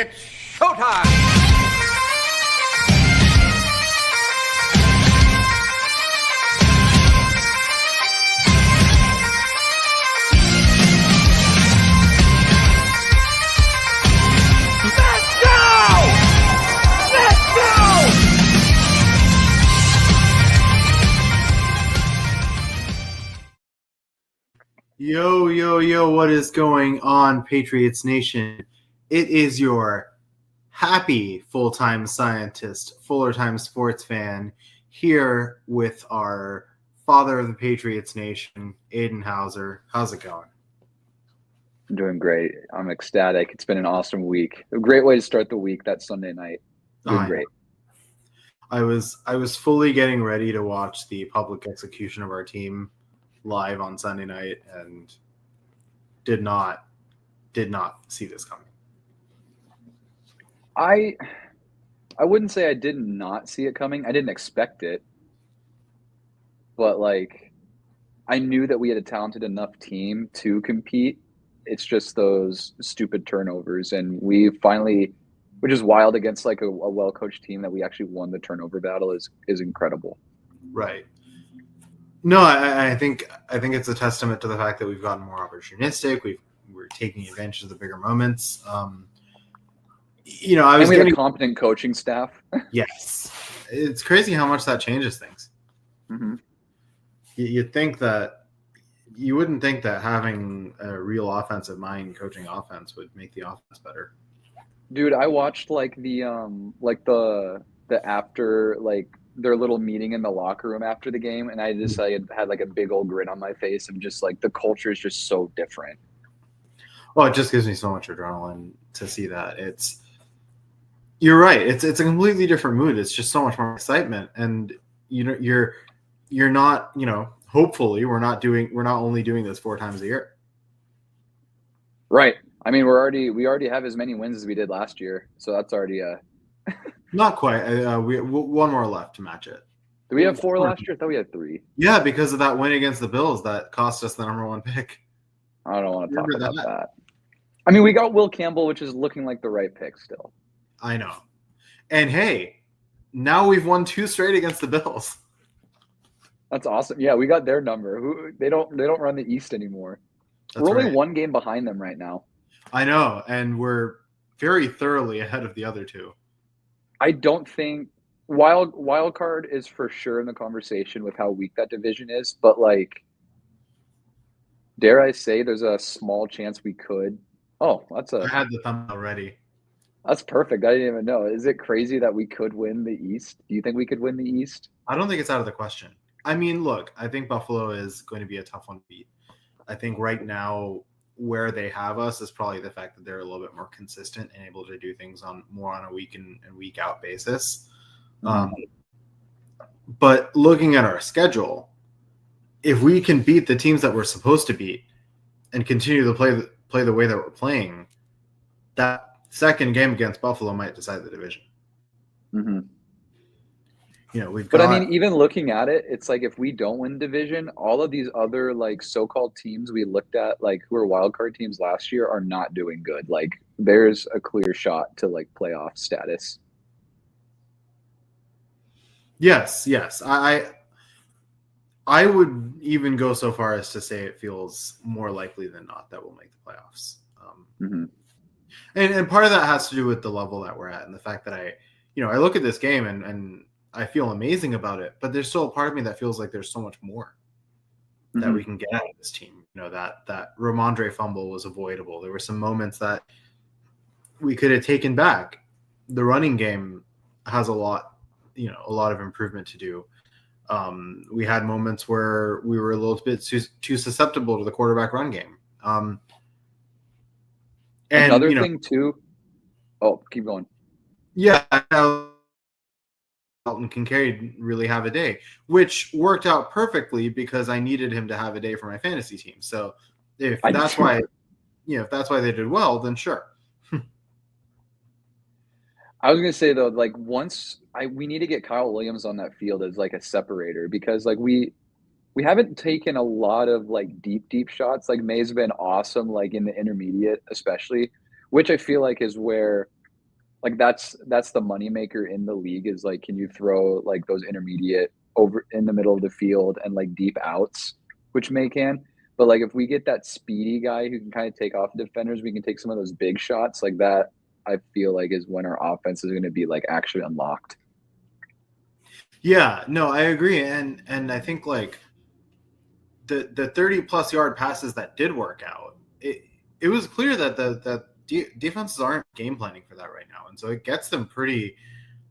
It's showtime! Let's go! Let's go! Yo, what is going on, Patriots Nation? It is your happy full-time scientist, fuller-time sports fan, here with our father of the Patriots Nation, Aiden Hauser. How's it going? I'm doing great. I'm ecstatic. It's been an awesome week. A great way to start the week, that Sunday night. Doing great. I was fully getting ready to watch the public execution of our team live on Sunday night and did not see this coming. I wouldn't say I did not see it coming. I didn't expect it. But I knew that we had a talented enough team to compete. It's just those stupid turnovers, and we finally, which is wild against a well-coached team, that we actually won the turnover battle is incredible. Right. No, I think it's a testament to the fact that we've gotten more opportunistic. We're taking advantage of the bigger moments. We have a competent coaching staff. Yes, it's crazy how much that changes things. Mm-hmm. You wouldn't think that having a real offensive mind coaching offense would make the offense better. Dude, I watched the after their little meeting in the locker room after the game, and I just had a big old grin on my face, and just the culture is just so different. Well, it just gives me so much adrenaline to see that. You're right. It's a completely different mood. It's just so much more excitement, and you're not, hopefully we're not only doing this 4 times a year. Right. I mean, we already have as many wins as we did last year, so that's already not quite. We one more left to match it. Do we have 4 last year? I thought we had 3. Yeah, because of that win against the Bills that cost us the #1 pick. I don't want to talk about that. I mean, we got Will Campbell, which is looking like the right pick still. I know. And hey, now we've won 2 straight against the Bills. That's awesome. Yeah, we got their number. They don't run the East anymore. We're only 1 game behind them right now. I know, and we're very thoroughly ahead of the other 2. I don't think wild card is for sure in the conversation with how weak that division is, but dare I say, there's a small chance we could. Oh, I had the thumbnail ready. That's perfect. I didn't even know. Is it crazy that we could win the East? Do you think we could win the East? I don't think it's out of the question. I mean, look, I think Buffalo is going to be a tough one to beat. I think right now where they have us is probably the fact that they're a little bit more consistent and able to do things on a week in and week out basis. Mm-hmm. But looking at our schedule, if we can beat the teams that we're supposed to beat and continue to play the way that we're playing, that second game against Buffalo might decide the division. Mm-hmm. But I mean, even looking at it, it's if we don't win division, all of these other so-called teams we looked at, who were wildcard teams last year, are not doing good. There's a clear shot to playoff status. Yes. I would even go so far as to say it feels more likely than not that we'll make the playoffs. Mm-hmm. And part of that has to do with the level that we're at and the fact that I look at this game and I feel amazing about it, but there's still a part of me that feels like there's so much more mm-hmm. that we can get out of this team. That Ramondre fumble was avoidable. There were some moments that we could have taken back. The running game has a lot of improvement to do. We had moments where we were a little bit too susceptible to the quarterback run game. And another thing too. Oh, keep going. Yeah, Dalton Kincaid really have a day, which worked out perfectly because I needed him to have a day for my fantasy team. So if that's why they did well, then sure. I was gonna say though, we need to get Kyle Williams on that field as a separator, because we haven't taken a lot of deep shots. May's been awesome in the intermediate, especially, which I feel is where Like that's the moneymaker in the league is like, can you throw like those intermediate over in the middle of the field and like deep outs, which May can. But like if we get that speedy guy who can kind of take off defenders, we can take some of those big shots like that. I feel like is when our offense is going to be like actually unlocked. Yeah, no, I agree, and I think like the 30+ yard passes that did work out, it was clear that the defenses aren't game planning for that right now, and so it gets them pretty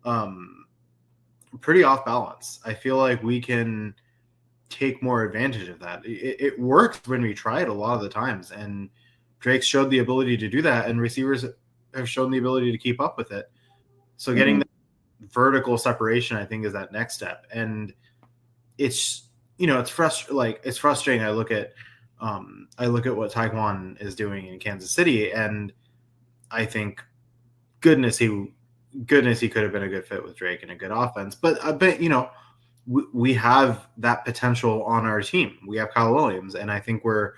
off balance. I feel like we can take more advantage of that. It worked when we tried a lot of the times, and Drake showed the ability to do that, and receivers have shown the ability to keep up with it. So getting the vertical separation, I think, is that next step, and it's it's frustrating. I look at what Taekwon is doing in Kansas City, and I think goodness he could have been a good fit with Drake and a good offense. But I bet we have that potential on our team. We have Kyle Williams, and I think we're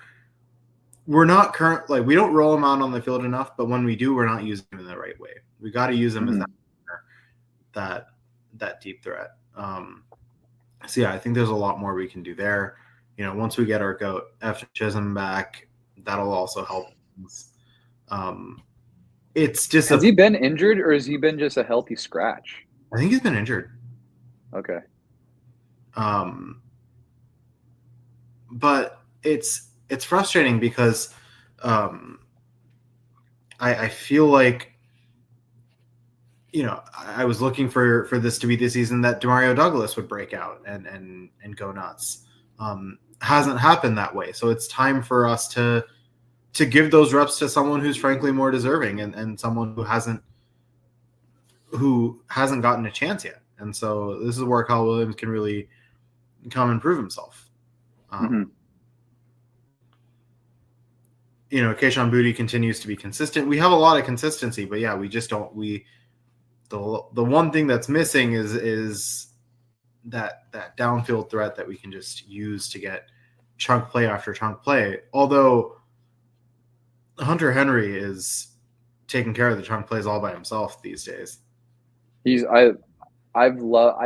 not we don't roll him out on the field enough. But when we do, we're not using him in the right way. We got to use him as that deep threat. So yeah, I think there's a lot more we can do there. Once we get our GOAT after Chisholm back, that'll also help. It's just has he been injured or has he been just a healthy scratch? I think he's been injured. Okay. But it's frustrating because I feel like I was looking for this to be the season that Demario Douglas would break out and go nuts. Hasn't happened that way. So it's time for us to give those reps to someone who's frankly more deserving and someone who hasn't gotten a chance yet. And so this is where Kyle Williams can really come and prove himself. Keishon Boutte continues to be consistent. We have a lot of consistency, but yeah, we just don't. The one thing that's missing is that downfield threat that we can just use to get chunk play after chunk play. Although Hunter Henry is taking care of the chunk plays all by himself these days. I love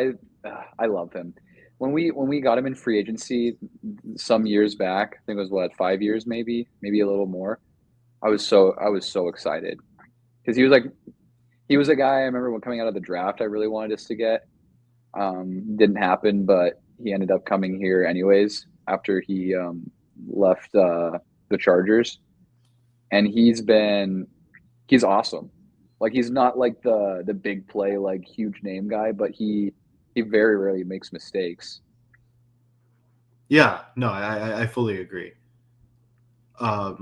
him. When we got him in free agency some years back, I think it was 5 years, maybe a little more. I was so excited because he was a guy I remember when coming out of the draft I really wanted us to get. Didn't happen, but he ended up coming here anyways after he left the Chargers, and he's awesome. Like he's not like the big play like huge name guy, but he very rarely makes mistakes. Yeah, no, I fully agree. So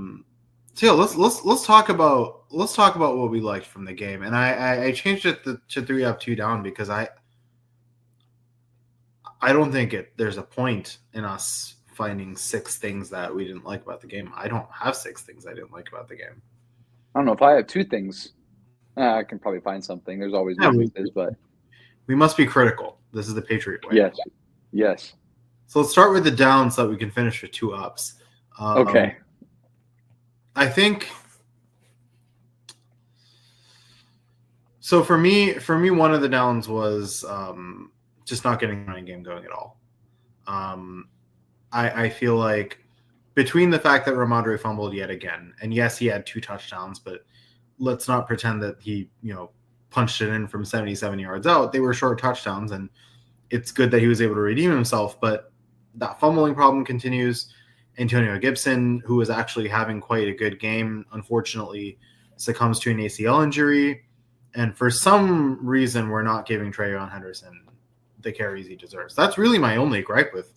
yeah, let's talk about what we liked from the game, and I changed it to 3 up 2 down because I don't think there's a point in us finding 6 things that we didn't like about the game. I don't have 6 things I didn't like about the game. I don't know if I have 2 things. I can probably find something. There's always weaknesses, but we must be critical. This is the Patriot way. Yes. So let's start with the downs so that we can finish with 2 ups. Okay. I think so. For me, one of the downs was just not getting the running game going at all. I feel like between the fact that Ramondre fumbled yet again, and yes, he had 2 touchdowns, but let's not pretend that he punched it in from 77 yards out. They were short touchdowns, and it's good that he was able to redeem himself, but that fumbling problem continues. Antonio Gibson, who was actually having quite a good game, unfortunately succumbs to an ACL injury. And for some reason, we're not giving Trayvon Henderson the carries he deserves. That's really my only gripe with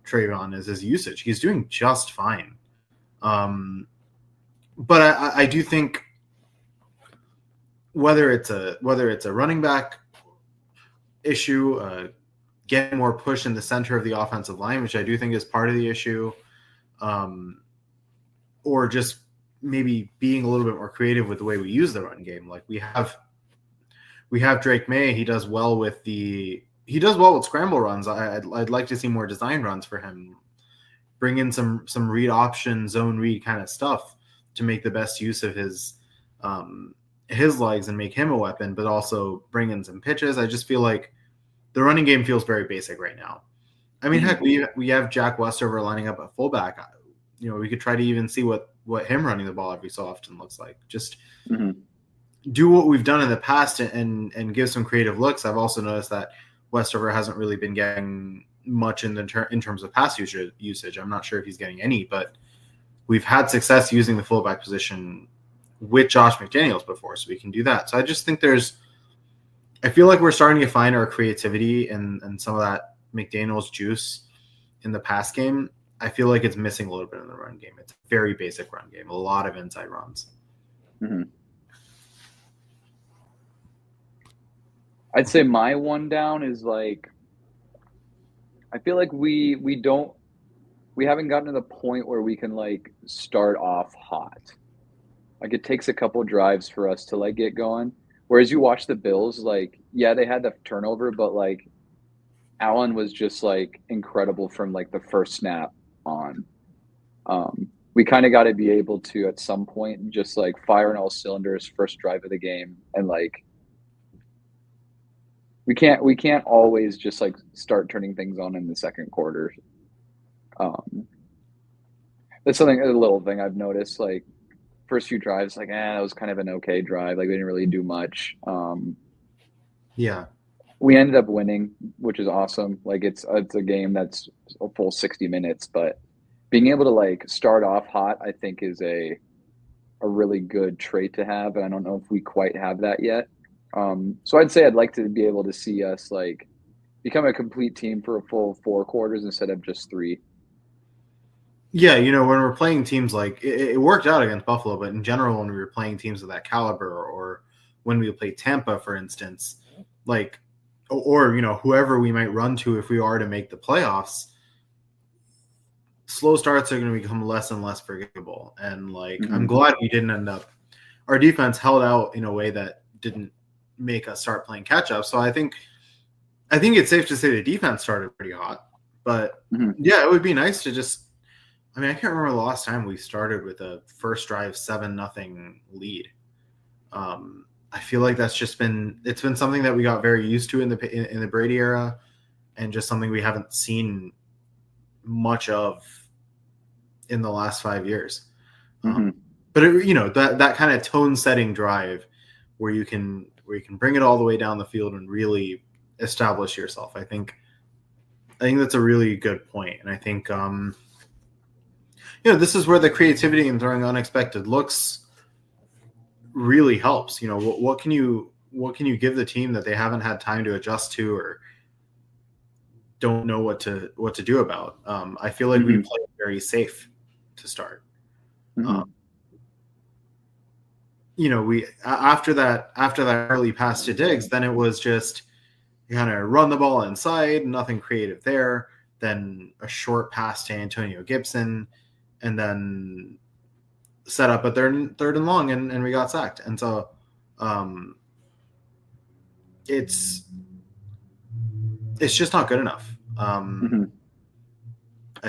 Trayvon is his usage. He's doing just fine. But I do think whether it's a running back issue, getting more push in the center of the offensive line, which I do think is part of the issue, or just maybe being a little bit more creative with the way we use the run game. Like we have Drake May. He does well with scramble runs. I'd like to see more design runs for him. Bring in some read option, zone read kind of stuff to make the best use of his legs and make him a weapon, but also bring in some pitches. I just feel like the running game feels very basic right now. I mean, heck, we have Jack Westover lining up at fullback. We could try to even see what him running the ball every so often looks like. Just do what we've done in the past and give some creative looks. I've also noticed that Westover hasn't really been getting much in terms of pass usage. I'm not sure if he's getting any, but we've had success using the fullback position with Josh McDaniels before, so we can do that. So I just think I feel like we're starting to find our creativity and some of that McDaniels juice in the pass game. I feel like it's missing a little bit in the run game. It's a very basic run game, a lot of inside runs. I'd say my one down is like, I feel like we haven't gotten to the point where we can like start off hot. Like it takes a couple drives for us to like get going. Whereas you watch the Bills, like, yeah, they had the turnover, but like Allen was just like incredible from like the first snap on. We kind of got to be able to at some point just like fire on all cylinders first drive of the game, and like we can't always just like start turning things on in the second quarter. That's a little thing I've noticed. Like first few drives, like that was kind of an okay drive. Like we didn't really do much. Yeah. We ended up winning, which is awesome. Like it's a game that's a full 60 minutes, but being able to like start off hot, I think is a really good trait to have. And I don't know if we quite have that yet. So I'd say I'd like to be able to see us like become a complete team for a full 4 quarters instead of just 3. Yeah, when we're playing teams like it worked out against Buffalo, but in general, when we were playing teams of that caliber, or when we played Tampa, for instance, like, or whoever we might run to if we are to make the playoffs, slow starts are going to become less and less forgivable. And like, I'm glad we didn't end up. Our defense held out in a way that didn't make us start playing catch up. So I think it's safe to say the defense started pretty hot, but yeah, it would be nice to just. I mean, I can't remember the last time we started with a first drive 7-0 lead. I feel like it's been something that we got very used to in the Brady era, and just something we haven't seen much of in the last 5 years. But that kind of tone-setting drive where you can bring it all the way down the field and really establish yourself. I think that's a really good point, and I think. This is where the creativity and throwing unexpected looks really helps. What can you give the team that they haven't had time to adjust to or don't know what to do about? I feel like we played very safe to start. We after that early pass to Diggs, then it was just kind of run the ball inside, nothing creative there. Then a short pass to Antonio Gibson. And then set up a third and long, and we got sacked. And so it's just not good enough. I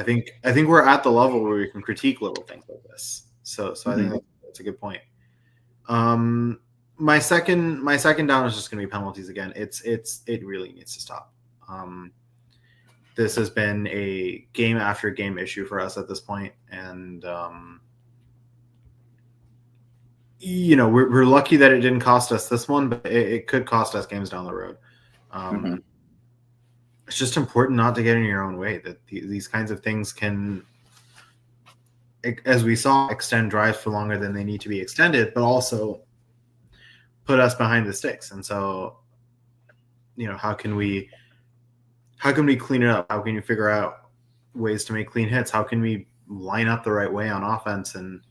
think we're at the level where we can critique little things like this. So I think that's a good point. My second down is just going to be penalties again. It really needs to stop. This has been a game after game issue for us at this point. And, we're lucky that it didn't cost us this one, but it could cost us games down the road. It's just important not to get in your own way, that these kinds of things can, as we saw, extend drives for longer than they need to be extended, but also put us behind the sticks. And so, how can we clean it up? How can you figure out ways to make clean hits? How can we line up the right way on offense and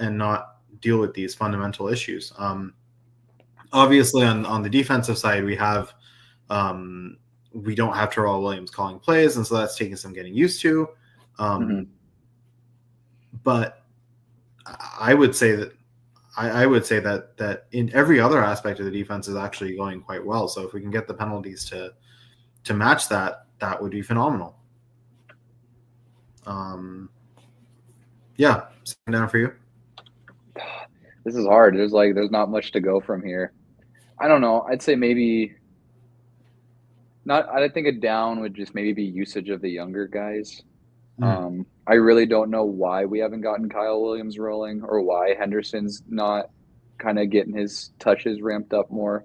not deal with these fundamental issues? Obviously, on the defensive side, we don't have Terrell Williams calling plays, and so that's taking some getting used to. But I would say that that in every other aspect of the defense is actually going quite well. So if we can get the penalties to match that would be phenomenal. Yeah, second down for you. This is hard. There's not much to go from here. I don't know. I'd say maybe not. I think a down would just maybe be usage of the younger guys. I really don't know why we haven't gotten Kyle Williams rolling or why Henderson's not kind of getting his touches ramped up more.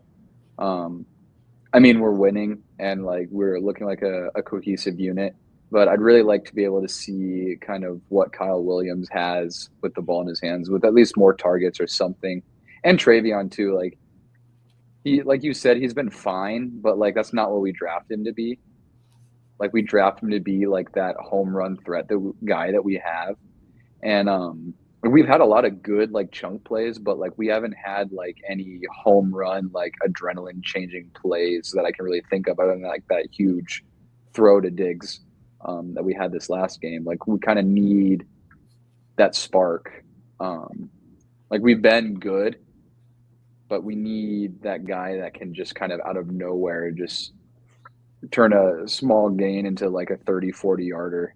I mean, we're winning and like we're looking like a cohesive unit, but I'd really like to be able to see kind of what Kyle Williams has with the ball in his hands, with at least more targets or something. And Travion too. Like you said, he's been fine, but like that's not what we drafted him to be. Like we draft him to be like that home run threat, the guy that we have. And we've had a lot of good like chunk plays, but like we haven't had like any home run like adrenaline changing plays that I can really think of other than like that huge throw to Diggs that we had this last game. Like we kind of need that spark. Like we've been good, but we need that guy that can just kind of out of nowhere just turn a small gain into like a 30-40 yarder.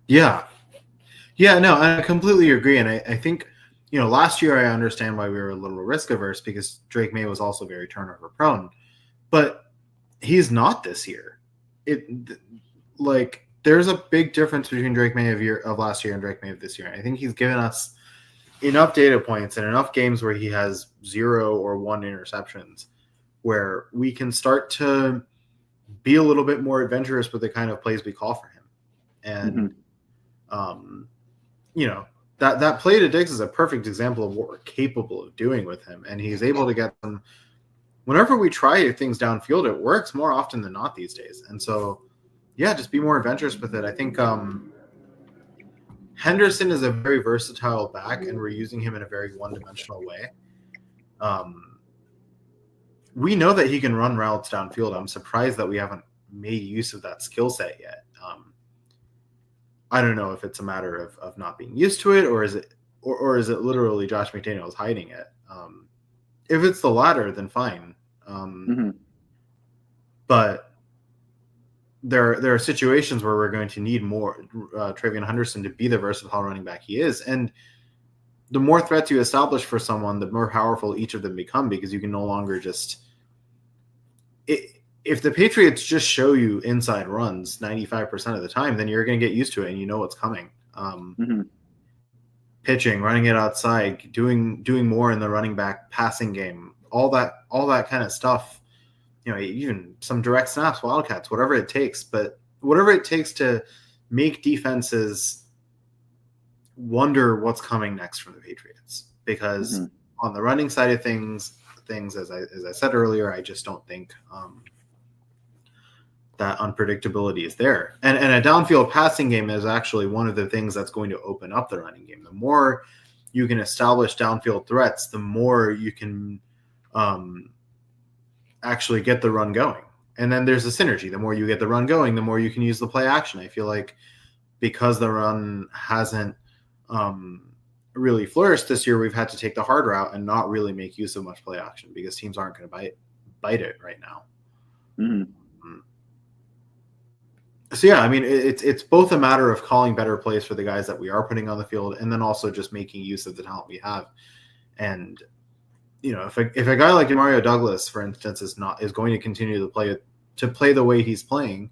Yeah. Yeah, no, I completely agree. And I think, last year I understand why we were a little risk averse because Drake May was also very turnover prone. But he's not this year. There's a big difference between Drake May of last year and Drake May of this year. And I think he's given us enough data points and enough games where he has 0 or 1 interceptions where we can start to be a little bit more adventurous with the kind of plays we call for him. And, that play to Diggs is a perfect example of what we're capable of doing with him. And he's able to get them. Whenever we try things downfield, it works more often than not these days. And so, yeah, just be more adventurous with it. I think Henderson is a very versatile back, and we're using him in a very one-dimensional way. We know that he can run routes downfield. I'm surprised that we haven't made use of that skill set yet. I don't know if it's a matter of not being used to it, or is it literally Josh McDaniels hiding it? If it's the latter, then fine. But there are situations where we're going to need more Travion Henderson to be the versatile running back he is. And the more threats you establish for someone, the more powerful each of them become, because you can no longer just if the Patriots just show you inside runs 95% of the time, then you're going to get used to it and you know what's coming. Pitching, running it outside, doing more in the running back passing game, all that kind of stuff. Even some direct snaps, wildcats, whatever it takes. But whatever it takes to make defenses wonder what's coming next from the Patriots. Because on the running side of things, as I said earlier, I just don't think that unpredictability is there. And a downfield passing game is actually one of the things that's going to open up the running game. The more you can establish downfield threats, the more you can actually get the run going. And then there's a synergy. The more you get the run going, the more you can use the play action. I feel like because the run hasn't really flourished this year, we've had to take the hard route and not really make use of much play action because teams aren't going to bite it right now. So yeah, I mean, it's both a matter of calling better plays for the guys that we are putting on the field, and then also just making use of the talent we have. And if a guy like Mario Douglas, for instance, is going to continue to play the way he's playing,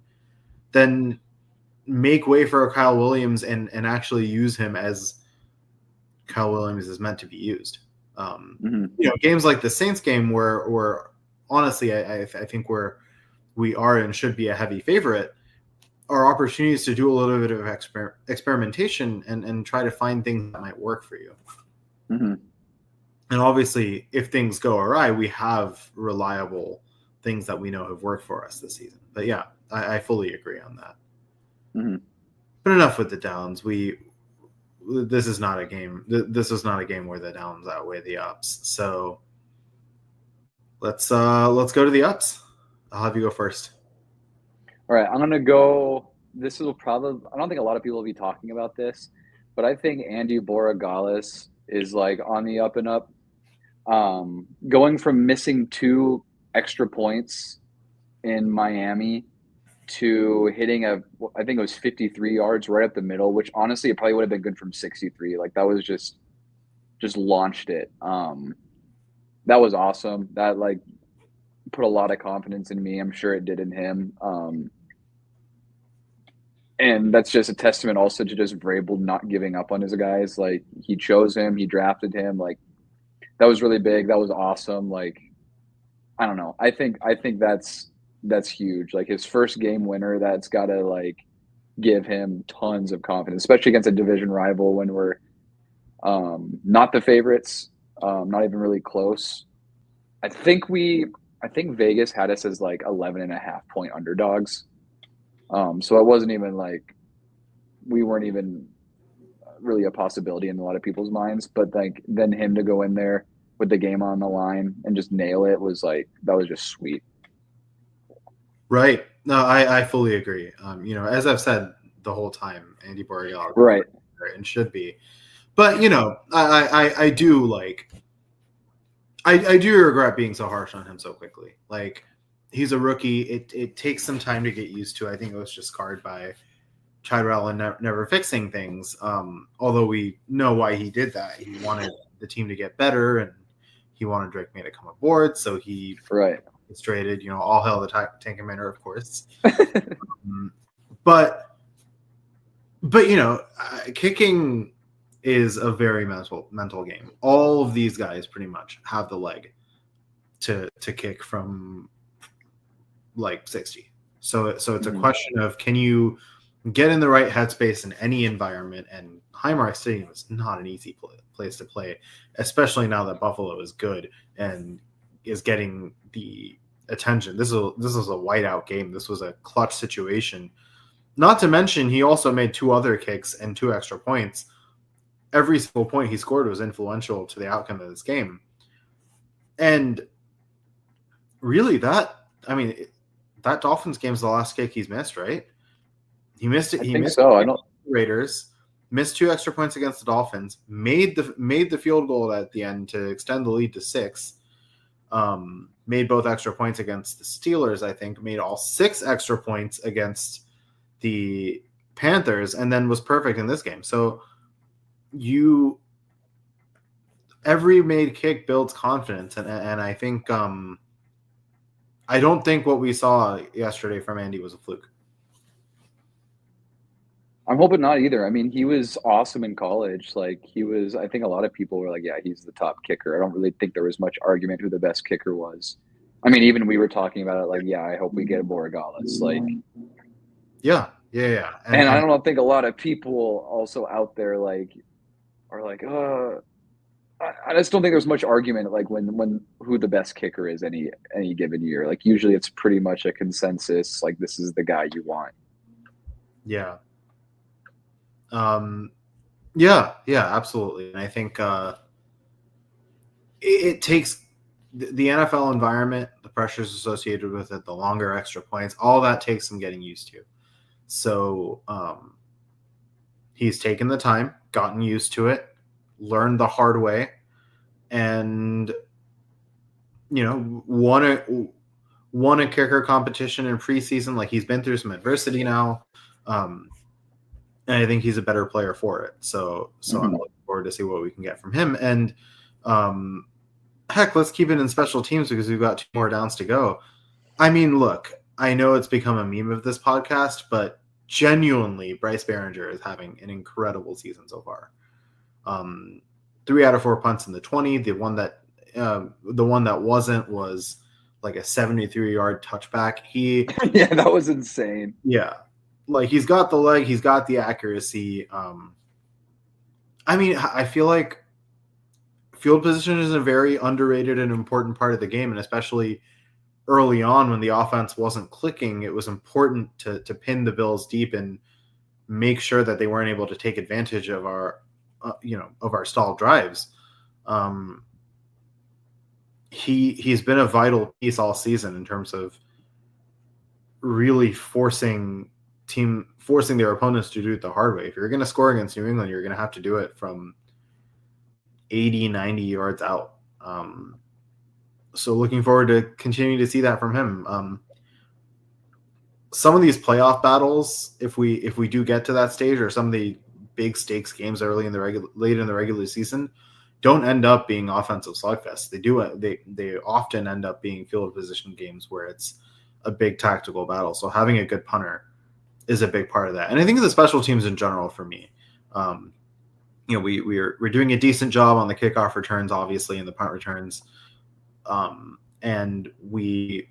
then make way for a Kyle Williams and actually use him as Kyle Williams is meant to be used. Games like the Saints game where honestly I think we are and should be a heavy favorite are opportunities to do a little bit of experimentation and try to find things that might work for you. And obviously, if things go awry, we have reliable things that we know have worked for us this season. But yeah, I fully agree on that. But enough with the downs. This is not a game. This is not a game where the downs outweigh the ups. So let's go to the ups. I'll have you go first. All right, I'm going to go – I don't think a lot of people will be talking about this, but I think Andy Borregales is, like, on the up and up. Going from missing 2 extra points in Miami to hitting I think it was 53 yards right up the middle, which honestly it probably would have been good from 63. Like, that was just just launched it. That was awesome. That like put a lot of confidence in me. I'm sure it did in him. And that's just a testament also to just Vrabel not giving up on his guys. Like he chose him, he drafted him. Like that was really big. That was awesome. Like I don't know. I think that's huge. Like his first game winner, that's got to like give him tons of confidence, especially against a division rival when we're not the favorites, not even really close. I think Vegas had us as like 11.5 point underdogs. So it wasn't even like we weren't even really a possibility in a lot of people's minds. But like then him to go in there with the game on the line and just nail it was like that was just sweet. Right. No, I fully agree. As I've said the whole time, Andy Borregale Right. and should be. But I do like I do regret being so harsh on him so quickly. Like he's a rookie. It takes some time to get used to. I think it was just scarred by Chadwell and never fixing things. Although we know why he did that. He wanted the team to get better, and he wanted Drake May to come aboard. So he was traded. All hell the Tank Commander, of course. But kicking is a very mental game. All of these guys pretty much have the leg to kick from like 60. So it's a question of, can you get in the right headspace in any environment? And Highmark Stadium is not an easy place to play, especially now that Buffalo is good and is getting the attention. This is a whiteout game. This was a clutch situation. Not to mention, he also made 2 other kicks and 2 extra points. Every single point he scored was influential to the outcome of this game. And really that Dolphins game's the last kick he's missed, right? He missed it. I think so. I don't. Raiders missed 2 extra points against the Dolphins. Made the field goal at the end to extend the lead to 6. Made both extra points against the Steelers. I think made all 6 extra points against the Panthers, and then was perfect in this game. So every made kick builds confidence, and I think I don't think what we saw yesterday from Andy was a fluke. I'm hoping not either. I mean, he was awesome in college. Like I think a lot of people were like, yeah, he's the top kicker. I don't really think there was much argument who the best kicker was. I mean, even we were talking about it like, yeah, I hope we get Borregales. Like, yeah. And I don't think a lot of people also out there like are like, I just don't think there's much argument like when who the best kicker is any given year. Like usually it's pretty much a consensus. Like this is the guy you want. Yeah. Yeah, absolutely. And I think it takes the NFL environment, the pressures associated with it, the longer extra points, all that takes some getting used to. So he's taken the time, gotten used to it, learned the hard way, and won a kicker competition in preseason. Like he's been through some adversity now, and I think he's a better player for it. So I'm looking forward to see what we can get from him. And heck, let's keep it in special teams because we've got 2 more downs to go. I mean, look, I know it's become a meme of this podcast, but genuinely, Bryce Behringer is having an incredible season so far. 3 out of 4 punts in the 20. The one that wasn't was like a 73-yard touchback. Yeah, that was insane. Yeah, like he's got the leg, he's got the accuracy. I mean, I feel like field position is a very underrated and important part of the game, and especially early on when the offense wasn't clicking, it was important to pin the Bills deep and make sure that they weren't able to take advantage of our stalled drives. He's been a vital piece all season in terms of really forcing their opponents to do it the hard way. If you're going to score against New England, you're going to have to do it from 80, 90 yards out. So looking forward to continuing to see that from him. Some of these playoff battles, if we do get to that stage, or some of the big stakes games late in the regular season, don't end up being offensive slugfests. They often end up being field position games where it's a big tactical battle. So having a good punter is a big part of that. And I think the special teams in general for me, we're doing a decent job on the kickoff returns, obviously, and the punt returns. And we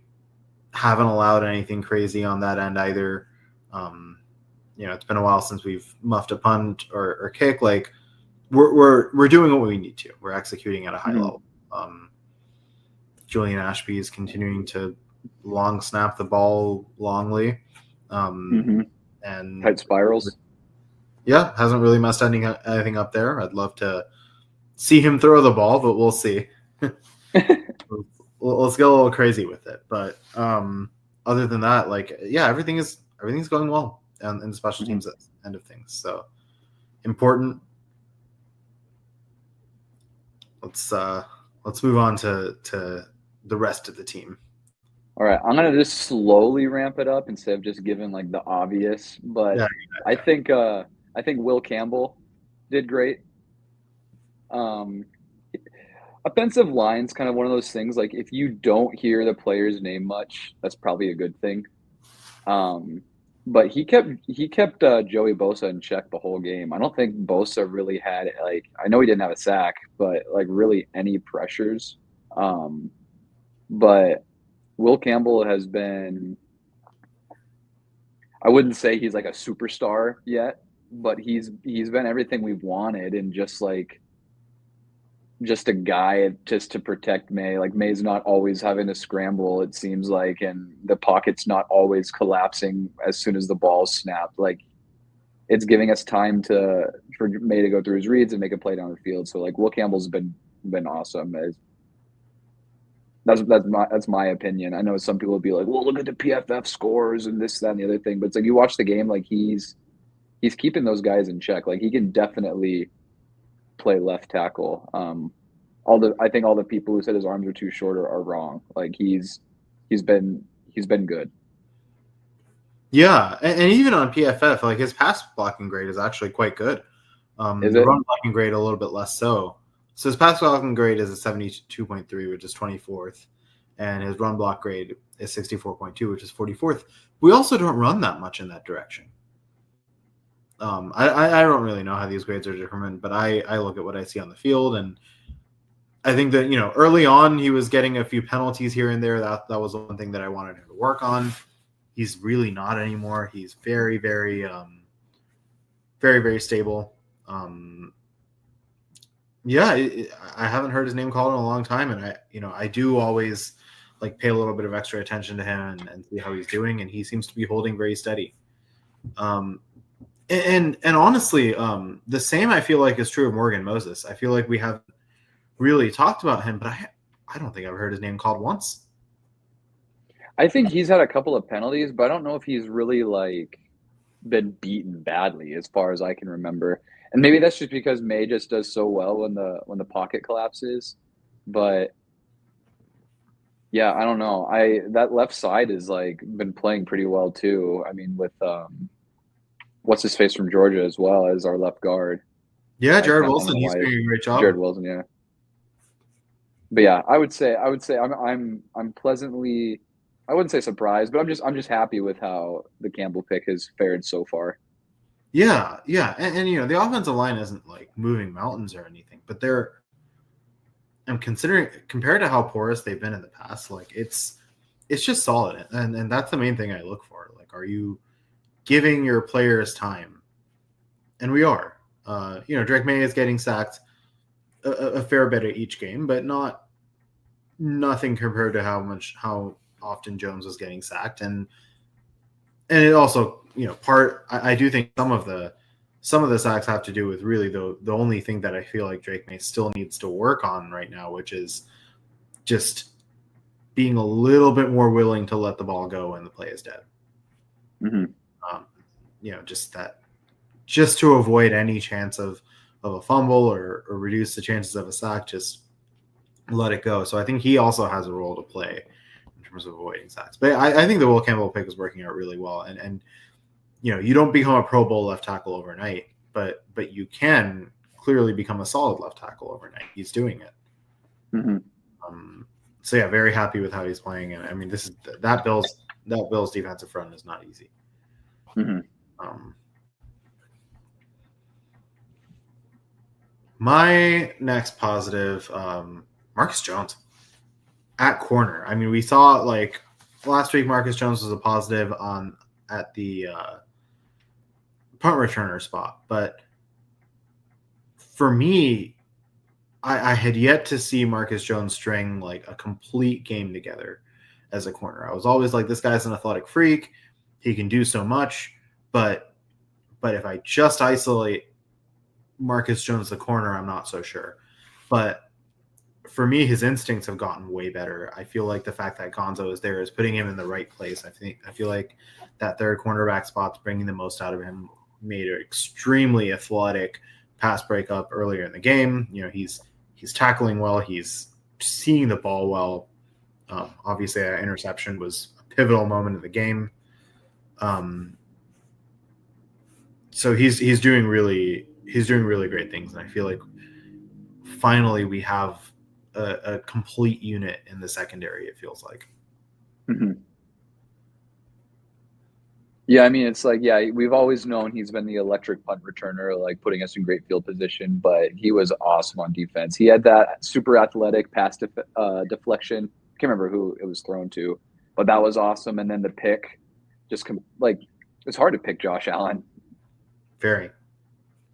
haven't allowed anything crazy on that end either. It's been a while since we've muffed a punt or kick. Like we're doing what we need to. We're executing at a high level. Julian Ashby is continuing to long snap the ball longly. And tight spirals. Yeah, hasn't really messed anything up there. I'd love to see him throw the ball, but we'll see. Let's get a little crazy with it. But other than that, everything's going well in the special teams end of things. So important. Let's move on to the rest of the team. All right, I'm gonna just slowly ramp it up instead of just giving like the obvious. But yeah. I think Will Campbell did great. Offensive line's kind of one of those things. Like if you don't hear the player's name much, that's probably a good thing. But he kept Joey Bosa in check the whole game. I don't think Bosa really had I know he didn't have a sack, but really any pressures. But Will Campbell has been, I wouldn't say he's like a superstar yet, but he's been everything we've wanted, and just a guy just to protect May. Like May's not always having to scramble, it seems like, and the pocket's not always collapsing as soon as the ball's snapped. Like it's giving us time for May to go through his reads and make a play down the field. So Will Campbell's been awesome. That's my opinion. I know some people would be like, well, look at the PFF scores and this, that, and the other thing. But it's you watch the game, he's keeping those guys in check. He can definitely play left tackle. I think all the people who said his arms are too short are wrong. He's been good. Yeah, and even on PFF, his pass blocking grade is actually quite good. Is the it? Run blocking grade a little bit less so. So his pass blocking grade is a 72.3, which is 24th, and his run block grade is 64.2, which is 44th. We also don't run that much in that direction. I don't really know how these grades are determined, but I look at what I see on the field, and I think that early on he was getting a few penalties here and there. That was one thing that I wanted him to work on. He's really not anymore. He's very, very, very, very stable. I haven't heard his name called in a long time, and I do always pay a little bit of extra attention to him and see how he's doing, and he seems to be holding very steady. And honestly, the same I feel like is true of Morgan Moses. I feel like we haven't really talked about him, but I don't think I've heard his name called once. I think he's had a couple of penalties, but I don't know if he's really been beaten badly as far as I can remember. And maybe that's just because May just does so well when the pocket collapses. But yeah, I don't know. That left side has been playing pretty well too. I mean, with what's his face from Georgia as well as our left guard. Yeah, Jared Wilson, he's doing a great job. Jared Wilson, yeah. But yeah, I would say I'm pleasantly, I wouldn't say surprised, but I'm just happy with how the Campbell pick has fared so far. Yeah, and the offensive line isn't moving mountains or anything, but I'm considering compared to how porous they've been in the past, it's just solid, and that's the main thing I look for. Are you giving your players time? And we are. Drake May is getting sacked a fair bit at each game, but nothing compared to how often Jones was getting sacked, and it also I do think some of the sacks have to do with really the only thing that I feel like Drake May still needs to work on right now, which is just being a little bit more willing to let the ball go when the play is dead. Mm-hmm. Just to avoid any chance of a fumble or reduce the chances of a sack, just let it go. So I think he also has a role to play in terms of avoiding sacks. But I think the Will Campbell pick is working out really well. And you don't become a Pro Bowl left tackle overnight, but you can clearly become a solid left tackle overnight. He's doing it. Mm-hmm. So yeah, very happy with how he's playing. And I mean, that Bills defensive front is not easy. Mm-hmm. My next positive, Marcus Jones at corner. I mean, we saw like last week, Marcus Jones was a positive at the punt returner spot, but for me, I had yet to see Marcus Jones string like a complete game together as a corner. I was always like, this guy's an athletic freak. He can do so much, but if I just isolate Marcus Jones the corner, I'm not so sure. But for me, his instincts have gotten way better. I feel like the fact that Gonzo is there is putting him in the right place. I feel like that third cornerback spot's bringing the most out of him. Made an extremely athletic pass breakup earlier in the game. You know, he's tackling well. He's seeing the ball well. Obviously, that interception was a pivotal moment of the game. So he's doing really great things, and I feel like finally we have a complete unit in the secondary. It feels like. Mm-hmm. Yeah, I mean, it's like, yeah, we've always known he's been the electric punt returner, like putting us in great field position, but he was awesome on defense. He had that super athletic pass deflection. I can't remember who it was thrown to, but that was awesome. And then the pick, it's hard to pick Josh Allen. Very.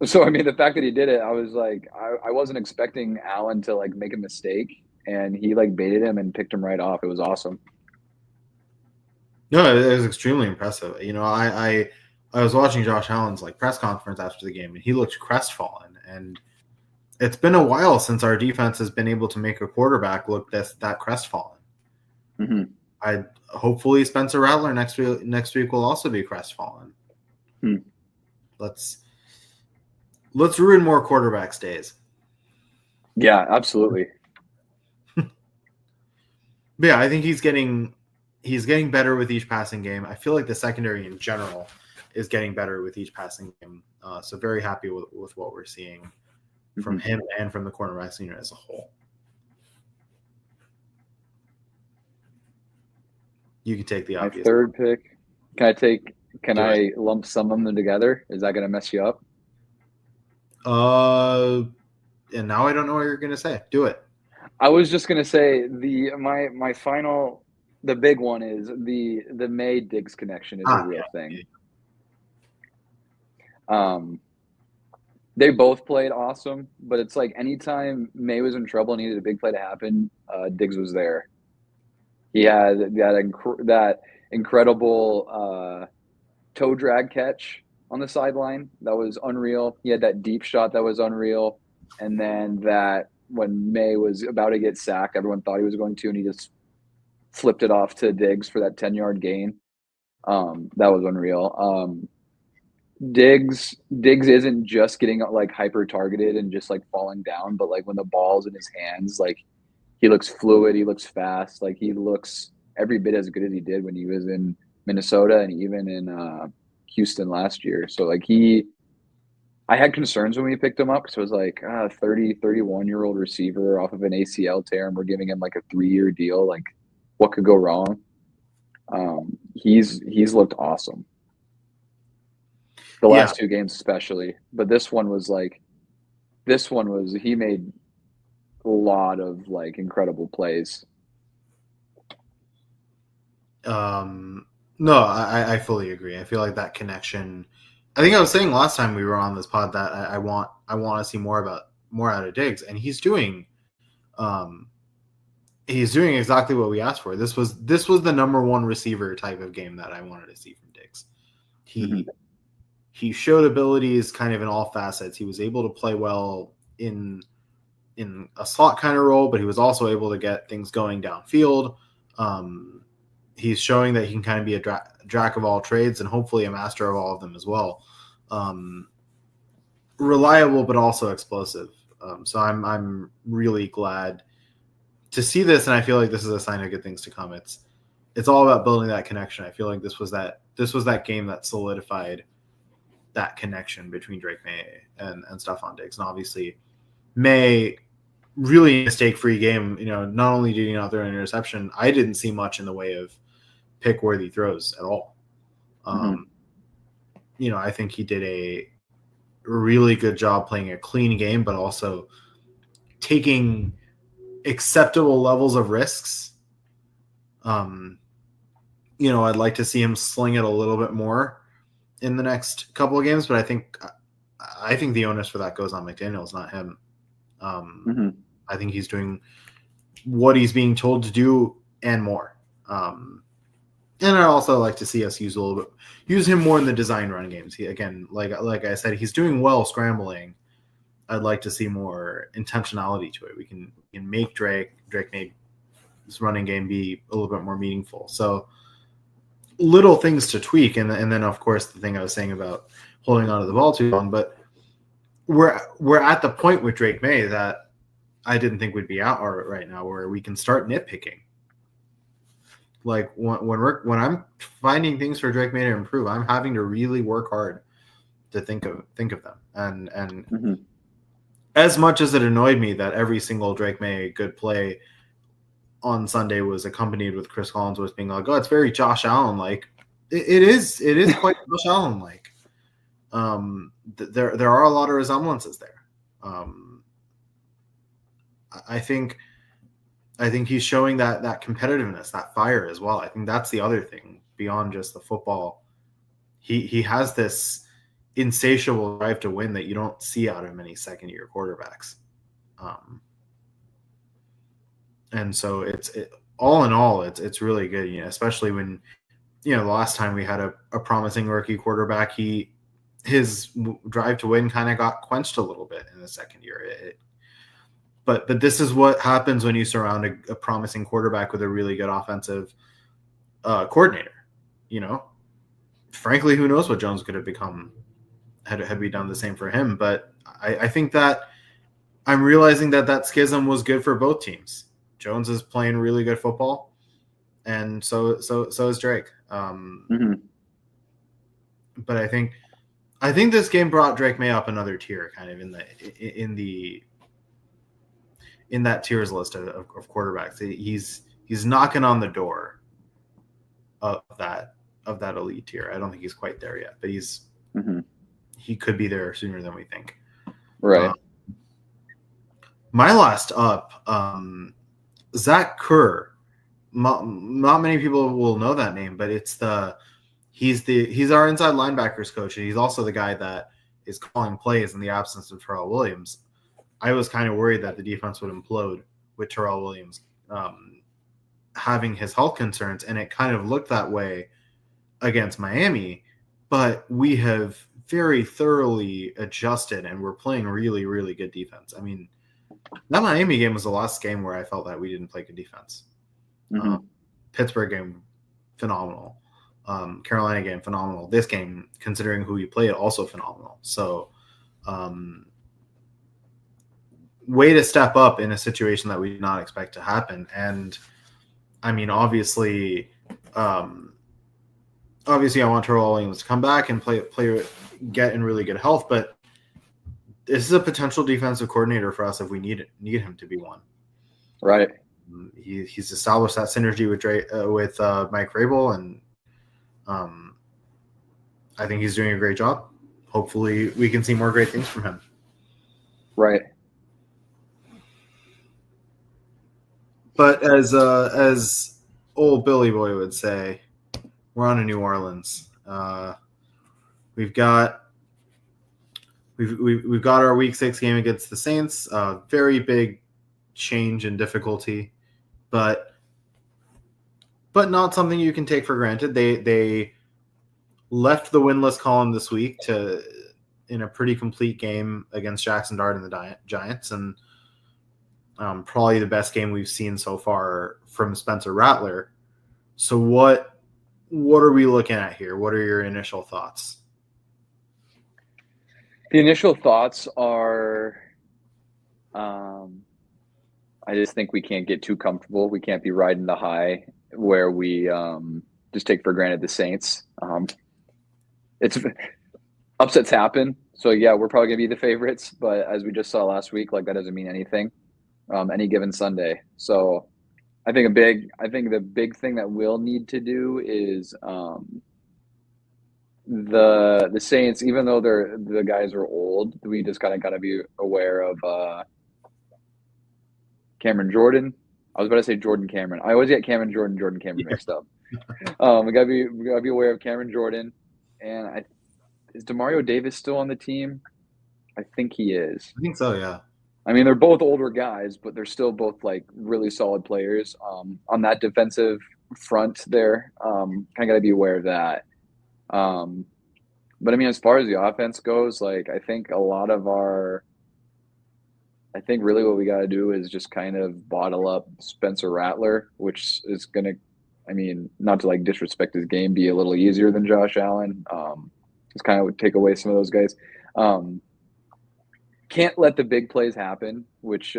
So, I mean, the fact that he did it, I was like, I wasn't expecting Allen to like make a mistake, and he like baited him and picked him right off. It was awesome. No, it was extremely impressive. You know, I was watching Josh Allen's like press conference after the game, and he looked crestfallen. And it's been a while since our defense has been able to make a quarterback look that crestfallen. Mm-hmm. Hopefully Spencer Rattler next week will also be crestfallen. Let's ruin more quarterbacks' days. Yeah, absolutely. But yeah, I think he's getting better with each passing game. I feel like the secondary in general is getting better with each passing game. So very happy with what we're seeing from him and from the cornerbacks unit as a whole. You can take the obvious. My third pick. Can I lump some of them together? Is that going to mess you up? And now I don't know what you're going to say. Do it. I was just going to say my final. The big one is the May Diggs connection is a real thing. They both played awesome, but it's like anytime May was in trouble and needed a big play to happen, Diggs was there. He had that incredible toe drag catch on the sideline that was unreal. He had that deep shot that was unreal, and then that when May was about to get sacked, everyone thought he was going to, and he just flipped it off to Diggs for that 10-yard gain. That was unreal. Diggs isn't just getting like hyper targeted and just like falling down, but like when the ball's in his hands, like he looks fluid, he looks fast, like he looks every bit as good as he did when he was in Minnesota and even in Houston last year. So like I had concerns when we picked him up because it was like 31-year-old receiver off of an ACL tear, and we're giving him like a 3-year deal. Like, what could go wrong? He's looked awesome. The last two games especially. But this one was he made a lot of like incredible plays. No, I fully agree. I feel like that connection. I think I was saying last time we were on this pod that I want to see more out of Diggs, and he's doing exactly what we asked for. This was the number one receiver type of game that I wanted to see from Diggs. He showed abilities kind of in all facets. He was able to play well in a slot kind of role, but he was also able to get things going downfield. He's showing that he can kind of be a jack of all trades and hopefully a master of all of them as well. Reliable, but also explosive. So I'm really glad to see this, and I feel like this is a sign of good things to come. It's all about building that connection. I feel like this was that game that solidified that connection between Drake May and Stephon Diggs. And obviously, May, really mistake-free game. Not only did he not throw an interception, I didn't see much in the way of pick-worthy throws at all. I think he did a really good job playing a clean game, but also taking acceptable levels of risks. I'd like to see him sling it a little bit more in the next couple of games, but I think the onus for that goes on McDaniels, not him. I think he's doing what he's being told to do and more. And I also like to see us use him more in the design run games. He, again, like I said, he's doing well scrambling. I'd like to see more intentionality to it. We can make Drake May's running game be a little bit more meaningful. So little things to tweak, and then of course the thing I was saying about holding onto the ball too long. But we're at the point with Drake May that I didn't think we'd be at right now, where we can start nitpicking. Like when I'm finding things for Drake May to improve, I'm having to really work hard to think of them. And as much as it annoyed me that every single Drake May good play on Sunday was accompanied with Chris Collinsworth being like, "Oh, it's very Josh Allen like." It is quite Josh Allen like. There are a lot of resemblances there. I think he's showing that competitiveness, that fire as well. I think that's the other thing beyond just the football. He has this insatiable drive to win that you don't see out of many second-year quarterbacks. And so all in all, it's really good, especially when, the last time we had a promising rookie quarterback, his drive to win kind of got quenched a little bit in the second year. But this is what happens when you surround a promising quarterback with a really good offensive coordinator. Frankly, who knows what Jones could have become had we done the same for him. But I think that I'm realizing that schism was good for both teams. Jones is playing really good football, and so is Drake. But I think this game brought Drake May up another tier, kind of in that tiers list of quarterbacks. He's knocking on the door of that elite tier. I don't think he's quite there yet, but he could be there sooner than we think. Right. My last up, Zach Kerr. Not many people will know that name, but he's our inside linebackers coach, and he's also the guy that is calling plays in the absence of Terrell Williams. I was kind of worried that the defense would implode with Terrell Williams having his health concerns, and it kind of looked that way against Miami, but we have very thoroughly adjusted, and we're playing really, really good defense. I mean, that Miami game was the last game where I felt that we didn't play good defense. Pittsburgh game, phenomenal. Carolina game, phenomenal. This game, considering who we played, also phenomenal. So, way to step up in a situation that we did not expect to happen. And I mean, obviously I want Terrell Williams to come back and get in really good health, but this is a potential defensive coordinator for us if we need him to be one. Right. He's established that synergy with Mike Vrabel, and I think he's doing a great job. Hopefully we can see more great things from him. Right. But as old Billy Boy would say, we're on to New Orleans. We've got our Week 6 game against the Saints. Very big change in difficulty, but not something you can take for granted. They left the winless column this week in a pretty complete game against Jackson Dart and the Giants, and probably the best game we've seen so far from Spencer Rattler. So what are we looking at here? What are your initial thoughts? The initial thoughts are, I just think we can't get too comfortable. We can't be riding the high where we just take for granted the Saints. Upsets happen. So yeah, we're probably gonna be the favorites, but as we just saw last week, like that doesn't mean anything. Any given Sunday. So I think the big thing that we'll need to do is the Saints, even though the guys are old, we just kind of gotta be aware of Cameron Jordan. I was about to say Jordan Cameron. I always get Jordan Cameron mixed up. We gotta be aware of Cameron Jordan, and is Demario Davis still on the team? I think he is. I think so, yeah. I mean, they're both older guys, but they're still both like really solid players. On that defensive front, there, kind of got to be aware of that. But I mean, as far as the offense goes, like I think really what we got to do is just kind of bottle up Spencer Rattler, which is gonna, I mean, not to like disrespect his game, be a little easier than Josh Allen. Just kind of take away some of those guys. Can't let the big plays happen, which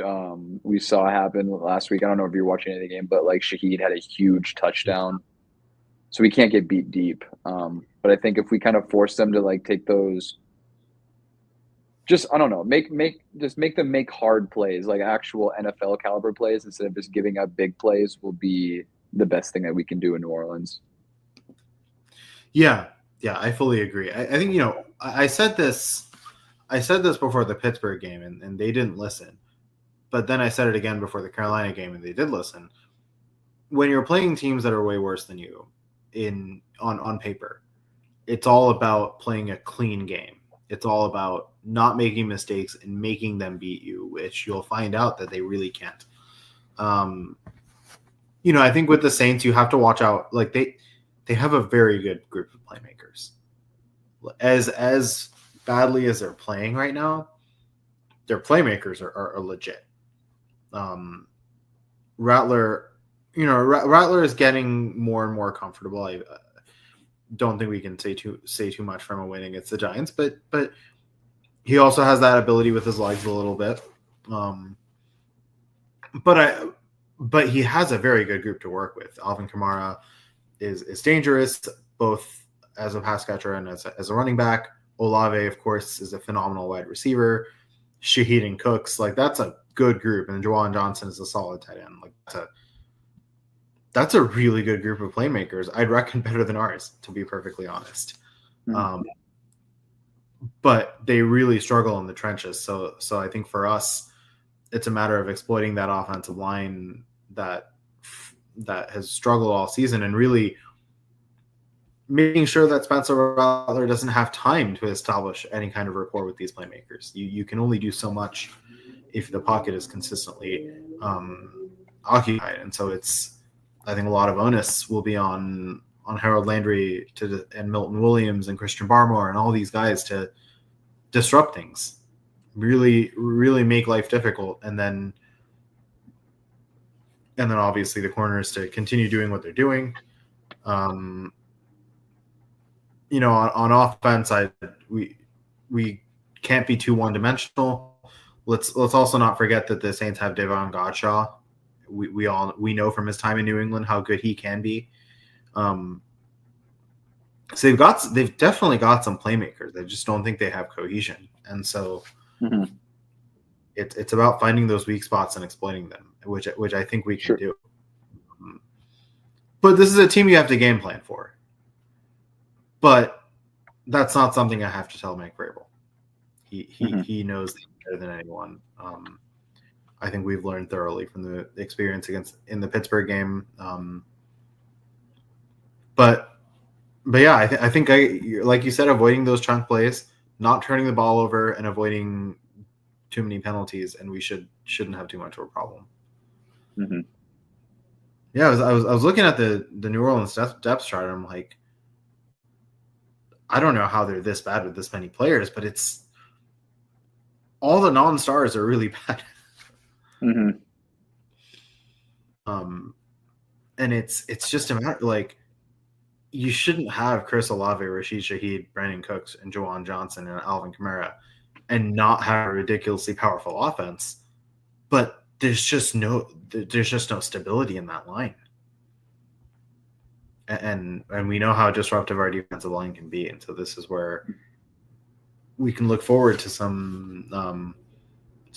we saw happen last week. I don't know if you're watching any of the game, but like Shaheed had a huge touchdown, so we can't get beat deep. But I think if we kind of force them to like take those, just I don't know, make them make hard plays, like actual NFL caliber plays, instead of just giving up big plays, will be the best thing that we can do in New Orleans. Yeah, I fully agree. I think, you know, I said this before the Pittsburgh game, and they didn't listen. But then I said it again before the Carolina game, and they did listen. When you're playing teams that are way worse than you on paper, it's all about playing a clean game. It's all about not making mistakes and making them beat you, which you'll find out that they really can't. You know, I think with the Saints, you have to watch out. Like they have a very good group of playmakers. As badly as they're playing right now, their playmakers are legit. Rattler is getting more and more comfortable. I don't think we can say too much from a win against the Giants, but he also has that ability with his legs a little bit. But he has a very good group to work with. Alvin Kamara is dangerous, both as a pass catcher and as a running back. Olave, of course, is a phenomenal wide receiver. Shaheed and Cooks, like that's a good group, and Juwan Johnson is a solid tight end. Like that's a really good group of playmakers. I'd reckon better than ours, to be perfectly honest. Mm-hmm. But they really struggle in the trenches. So I think for us, it's a matter of exploiting that offensive line that has struggled all season, and really making sure that Spencer Rattler doesn't have time to establish any kind of rapport with these playmakers. You can only do so much if the pocket is consistently occupied. And so I think a lot of onus will be on Harold Landry and Milton Williams and Christian Barmore and all these guys to disrupt things, really, really make life difficult. And then obviously the corners to continue doing what they're doing. You know, on offense, we can't be too one-dimensional. Let's also not forget that the Saints have Davon Godchaux. We know from his time in New England how good he can be. So they've definitely got some playmakers. I just don't think they have cohesion, and so it's about finding those weak spots and exploiting them, which I think we can do. But this is a team you have to game plan for. But that's not something I have to tell Mike Vrabel. He knows better than anyone. I think we've learned thoroughly from the experience in the Pittsburgh game. But yeah, I think like you said, avoiding those chunk plays, not turning the ball over, and avoiding too many penalties, and we shouldn't have too much of a problem. Mm-hmm. Yeah, I was looking at the New Orleans depth chart, and I'm like, I don't know how they're this bad with this many players, but it's all the non-stars are really bad. Mm-hmm. And it's just a matter, like, you shouldn't have Chris Olave, Rashid Shaheed, Brandon Cooks, and Juwan Johnson and Alvin Kamara and not have a ridiculously powerful offense. But there's just no stability in that line. And we know how disruptive our defensive line can be. And so this is where we can look forward to some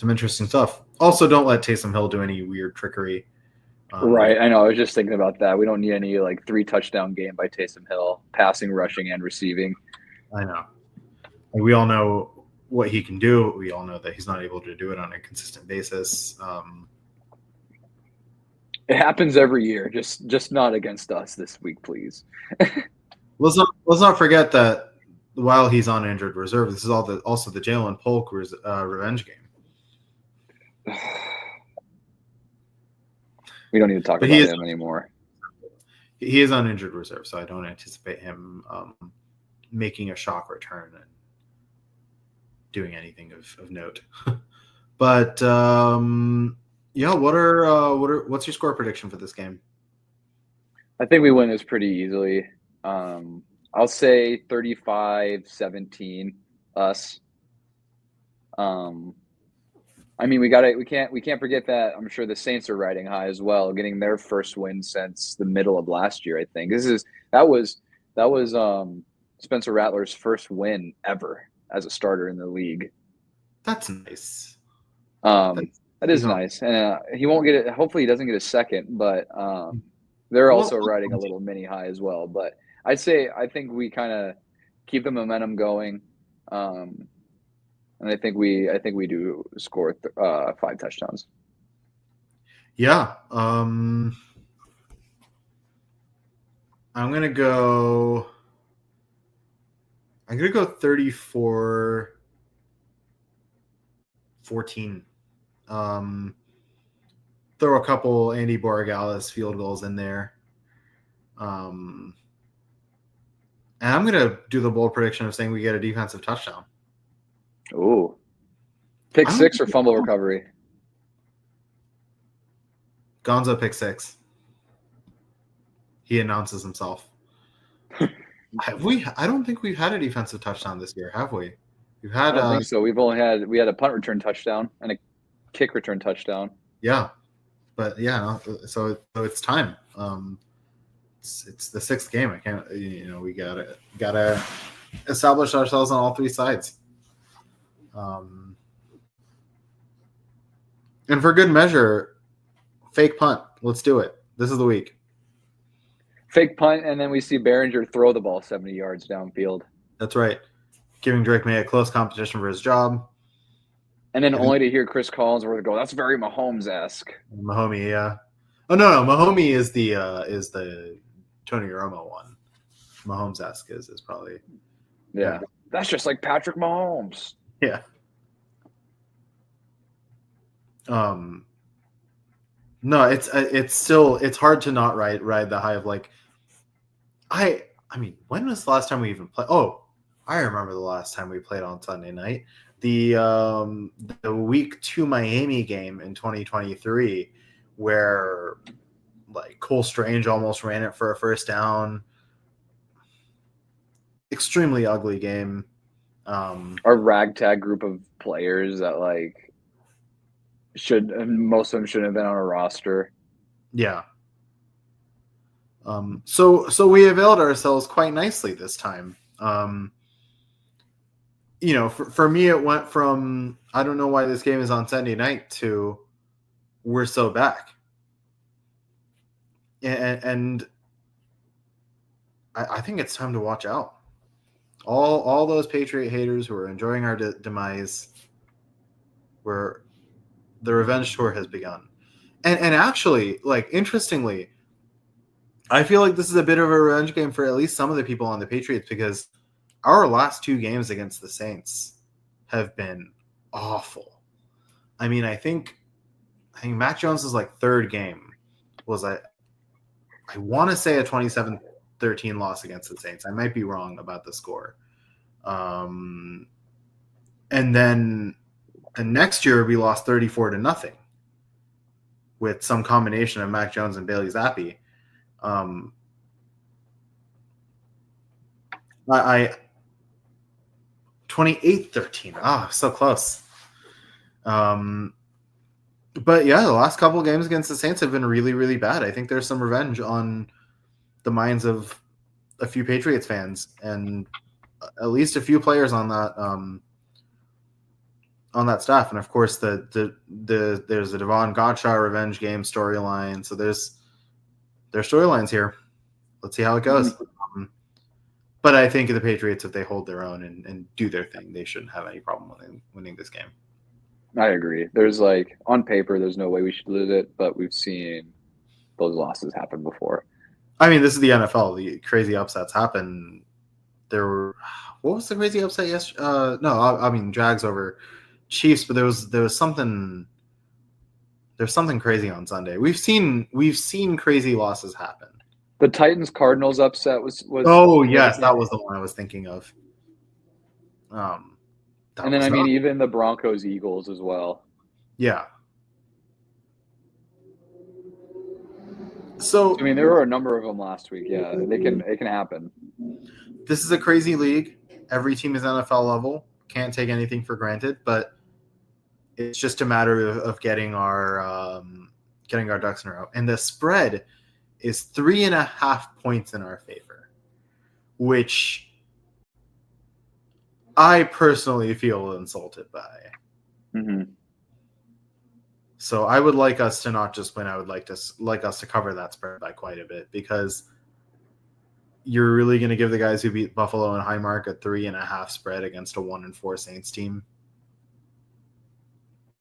interesting stuff. Also, don't let Taysom Hill do any weird trickery. Right, I know. I was just thinking about that. We don't need any like 3-touchdown game by Taysom Hill, passing, rushing, and receiving. I know. And we all know what he can do. We all know that he's not able to do it on a consistent basis. It happens every year, just not against us this week, please. Let's not forget that while he's on injured reserve, this is also the Jalen Polk revenge game. We don't need to talk about him anymore. He is on injured reserve, so I don't anticipate him making a shock return and doing anything of note. But yeah, what's your score prediction for this game? I think we win this pretty easily. I'll say 35-17 us. I mean, we can't forget that I'm sure the Saints are riding high as well, getting their first win since the middle of last year, I think. That was Spencer Rattler's first win ever as a starter in the league. That's nice. That is nice. And he won't get it. Hopefully he doesn't get a second, but they're also riding a little mini high as well. But I think we kind of keep the momentum going. And I think we do score 5 touchdowns. Yeah. I'm gonna go 34-14. Throw a couple Andy Borregales field goals in there. And I'm gonna do the bold prediction of saying we get a defensive touchdown. Ooh. Pick 6 or fumble recovery? Gonzo pick 6. He announces himself. Have we? I don't think we've had a defensive touchdown this year, have we? We've had. I don't think so. We had a punt return touchdown and a kick return touchdown. Yeah, but yeah, so it's time. It's the 6th game. I can't. We gotta establish ourselves on all 3 sides. And for good measure, fake punt. Let's do it. This is the week. Fake punt, and then we see Behringer throw the ball 70 yards downfield. That's right. Giving Drake May a close competition for his job. And then only to hear Chris Collinsworth go, that's very Mahomes-esque. Mahomie, yeah. Oh, no. Mahomie is the Tony Romo one. Mahomes-esque is probably. Yeah. That's just like Patrick Mahomes. Yeah. No, it's hard to not ride the high of like I mean, when was the last time we even played? Oh, I remember the last time we played on Sunday night. The week 2 Miami game in 2023 where like Cole Strange almost ran it for a first down. Extremely ugly game. A ragtag group of players that like most of them shouldn't have been on a roster. Yeah. So we availed ourselves quite nicely this time. For me, it went from I don't know why this game is on Sunday night to we're so back. And I think it's time to watch out. All those Patriot haters who are enjoying our demise, where the revenge tour has begun. And actually, like, interestingly, I feel like this is a bit of a revenge game for at least some of the people on the Patriots because our last 2 games against the Saints have been awful. I mean, I think Mac Jones' like 3rd game was I want to say a 27-13 loss against the Saints. I might be wrong about the score. And then the next year we lost 34-0 with some combination of Mac Jones and Bailey Zappi. I 28-13. So close. But yeah, the last couple of games against the Saints have been really, really bad. I think there's some revenge on the minds of a few Patriots fans and at least a few players on that on that staff, and of course there's a Devon Gottschall revenge game storyline. So there's storylines here. Let's see how it goes. But I think the Patriots, if they hold their own and do their thing, they shouldn't have any problem winning this game. I agree. There's on paper, there's no way we should lose it, but we've seen those losses happen before. I mean, this is the NFL. The crazy upsets happen. What was the crazy upset yesterday? I mean Jags over Chiefs, but there was something. There's something crazy on Sunday. We've seen crazy losses happen. The Titans-Cardinals upset was. Oh yes, that was the one I was thinking of. And then even the Broncos-Eagles as well. Yeah. So I mean, there were a number of them last week. Yeah, it can happen. This is a crazy league. Every team is NFL level. Can't take anything for granted, but it's just a matter of getting our ducks in a row. And the spread is 3.5 points in our favor, which I personally feel insulted by. Mm-hmm. So I would like us to not just win. I would like us to cover that spread by quite a bit, because you're really going to give the guys who beat Buffalo and Highmark a 3.5 spread against a 1-4 Saints team.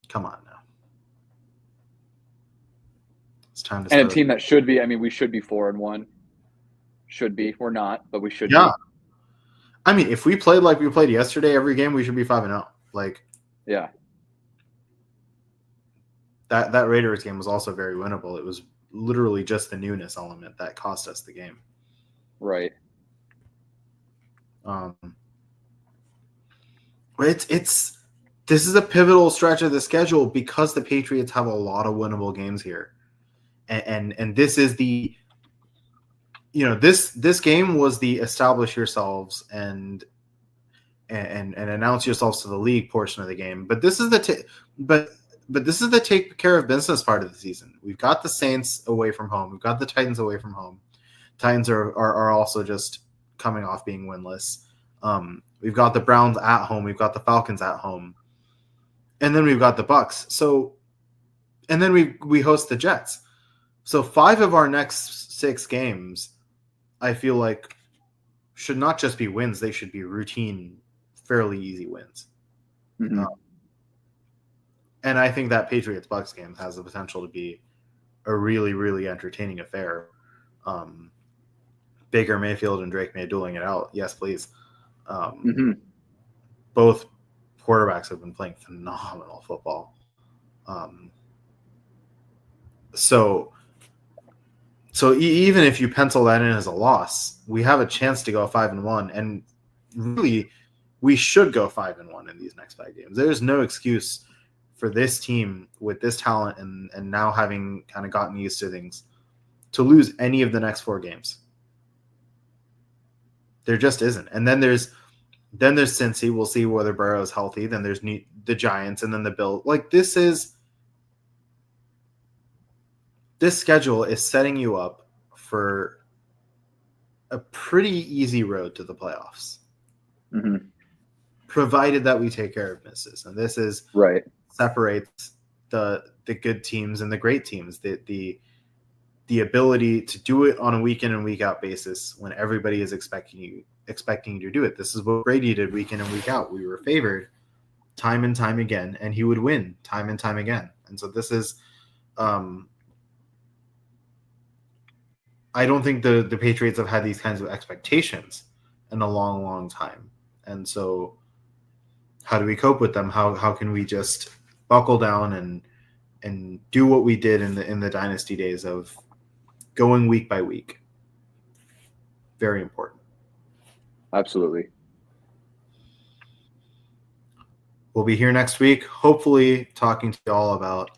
Come on now. It's time to. And a team that should be. I mean, we should be 4-1. Should be. We're not, but we should. Yeah. Be. I mean, if we played like we played yesterday, every game we should be 5-0. Yeah. That Raiders game was also very winnable. It was literally just the newness element that cost us the game. Right. This is a pivotal stretch of the schedule because the Patriots have a lot of winnable games here, and this is the, this game was the establish yourselves and announce yourselves to the league portion of the game. But this is but this is the take care of business part of the season. We've got the Saints away from home. We've got the Titans away from home. Titans are also just coming off being winless. We've got the Browns at home. We've got the Falcons at home. And then we've got the Bucks. So, and then we host the Jets. So 5 of our next 6 games, I feel like, should not just be wins. They should be routine, fairly easy wins. Mm-hmm. And I think that Patriots-Bucks game has the potential to be a really, really entertaining affair. Baker Mayfield and Drake May dueling it out. Yes, please. Both quarterbacks have been playing phenomenal football. So even if you pencil that in as a loss, we have a chance to go 5-1, and really we should go 5-1 in these next 5 games. There's no excuse for this team with this talent and now having kind of gotten used to things to lose any of the next 4 games. There just isn't. And then there's Cincy. We'll see whether Burrow's healthy. Then there's the Giants, and then the Bills. This schedule is setting you up for a pretty easy road to the playoffs, provided that we take care of misses. And this is right. Separates the good teams and the great teams. The ability to do it on a week in and week out basis when everybody is expecting you to do it. This is what Brady did week in and week out. We were favored time and time again, and he would win time and time again. And so this is, I don't think the Patriots have had these kinds of expectations in a long, long time. And so how do we cope with them? How can we just buckle down and do what we did in the dynasty days of going week by week? Very important. Absolutely. We'll be here next week, hopefully talking to you all about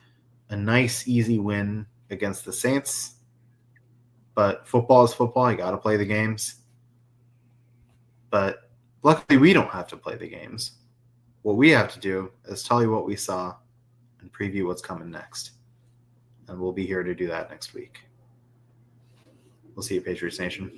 a nice, easy win against the Saints. But football is football. You got to play the games. But luckily, we don't have to play the games. What we have to do is tell you what we saw and preview what's coming next. And we'll be here to do that next week. We'll see you, Patriots Nation.